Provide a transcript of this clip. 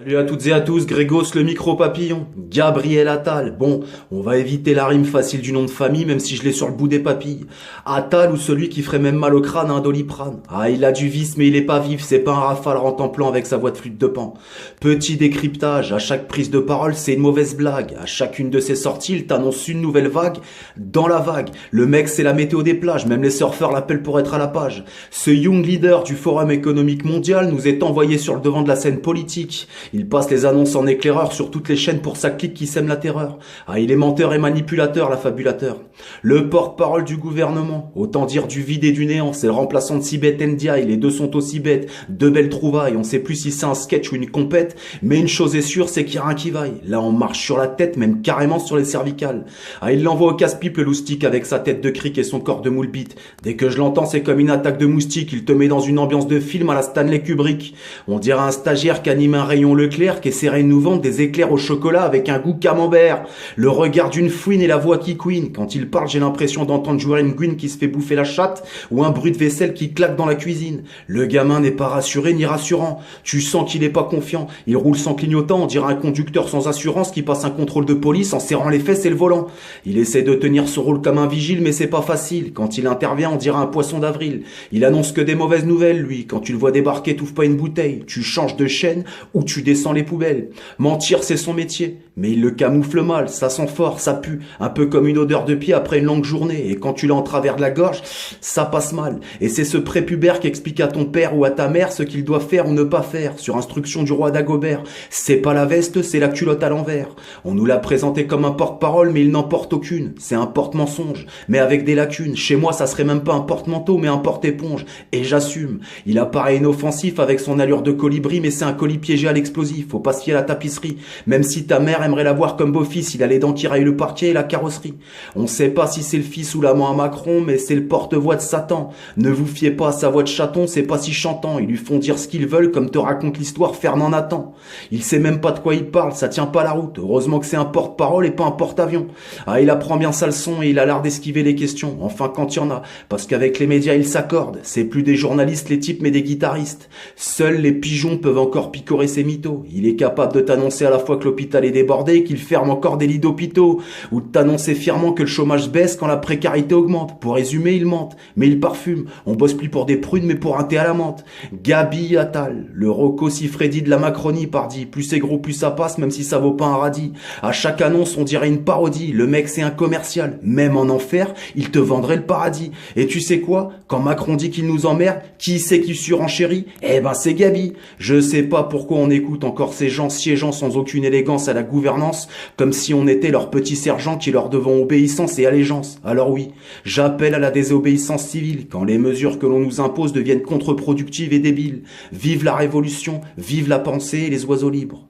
Salut à toutes et à tous, Grégos le micro-papillon, Gabriel Attal. Bon, on va éviter la rime facile du nom de famille, même si je l'ai sur le bout des papilles. Attal ou celui qui ferait même mal au crâne à un Doliprane. Ah, il a du vice, mais il est pas vif, c'est pas un Rafale rentre en plan avec sa voix de flûte de pan. Petit décryptage, à chaque prise de parole, c'est une mauvaise blague. À chacune de ses sorties, il t'annonce une nouvelle vague. Dans la vague, le mec c'est la météo des plages, même les surfeurs l'appellent pour être à la page. Ce young leader du Forum économique mondial nous est envoyé sur le devant de la scène politique. Il passe les annonces en éclaireur sur toutes les chaînes pour sa clique qui sème la terreur. Ah, il est menteur et manipulateur, la fabulateur. Le porte-parole du gouvernement, autant dire du vide et du néant, c'est le remplaçant de Sibeth Ndiaye, les deux sont aussi bêtes, deux belles trouvailles, on sait plus si c'est un sketch ou une compète, mais une chose est sûre, c'est qu'il y a rien qui vaille. Là, on marche sur la tête, même carrément sur les cervicales. Ah, il l'envoie au casse-pipe le loustique avec sa tête de cric et son corps de moule bite. Dès que je l'entends, c'est comme une attaque de moustique, il te met dans une ambiance de film à la Stanley Kubrick. On dirait un stagiaire qui anime un rayon Leclerc qui essaierait de nous vendre des éclairs au chocolat avec un goût camembert. Le regard d'une fouine et la voix qui couine. Quand il parle, j'ai l'impression d'entendre jouer une guine qui se fait bouffer la chatte ou un bruit de vaisselle qui claque dans la cuisine. Le gamin n'est pas rassuré ni rassurant. Tu sens qu'il est pas confiant. Il roule sans clignotant, on dirait un conducteur sans assurance qui passe un contrôle de police en serrant les fesses et le volant. Il essaie de tenir ce rôle comme un vigile, mais c'est pas facile. Quand il intervient, on dirait un poisson d'avril. Il annonce que des mauvaises nouvelles, lui. Quand tu le vois débarquer, t'ouvres pas une bouteille. Tu changes de chaîne ou tu descends les poubelles. Mentir, c'est son métier, mais il le camoufle mal, ça sent fort, ça pue, un peu comme une odeur de pied après une longue journée, et quand tu l'as en travers de la gorge, ça passe mal. Et c'est ce prépubère qui explique à ton père ou à ta mère ce qu'il doit faire ou ne pas faire, sur instruction du roi Dagobert. C'est pas la veste, c'est la culotte à l'envers. On nous l'a présenté comme un porte-parole, mais il n'en porte aucune. C'est un porte-mensonge, mais avec des lacunes. Chez moi, ça serait même pas un porte-manteau, mais un porte-éponge. Et j'assume. Il apparaît inoffensif avec son allure de colibri, mais c'est un colis piégé à l'explosif. Faut pas se fier à la tapisserie. Même si ta mère aimerait l'avoir comme beau-fils, il a les dents qui raillent le parquet et la carrosserie. On sait pas si c'est le fils ou l'amant à Macron, mais c'est le porte-voix de Satan. Ne vous fiez pas à sa voix de chaton, c'est pas si chantant. Ils lui font dire ce qu'ils veulent, comme te raconte l'histoire Fernand Nathan. Il sait même pas de quoi il parle, ça tient pas la route. Heureusement que c'est un porte-parole et pas un porte-avions. Ah, il apprend bien sa leçon et il a l'art d'esquiver les questions. Enfin, quand il y en a. Parce qu'avec les médias, il s'accorde. C'est plus des journalistes, les types, mais des guitaristes. Seuls les pigeons peuvent encore picorer ses mythos. Il est capable de t'annoncer à la fois que l'hôpital est débordé, qu'il ferme encore des lits d'hôpitaux, ou de t'annoncer fièrement que le chômage baisse quand la précarité augmente. Pour résumer, il mente, mais il parfume. On bosse plus pour des prunes, mais pour un thé à la menthe. Gabi Attal, le Rocco Siffredi de la Macronie, pardi. Plus c'est gros, plus ça passe, même si ça vaut pas un radis. À chaque annonce, on dirait une parodie. Le mec, c'est un commercial. Même en enfer, il te vendrait le paradis. Et tu sais quoi? Quand Macron dit qu'il nous emmerde, qui c'est qui surenchérit? Eh ben, c'est Gabi. Je sais pas pourquoi on écoute encore ces gens siégeant sans aucune élégance à la gouvernance, comme si on était leurs petits sergents qui leur devons obéissance et allégeance. Alors oui, j'appelle à la désobéissance civile, quand les mesures que l'on nous impose deviennent contre-productives et débiles. Vive la révolution, vive la pensée et les oiseaux libres.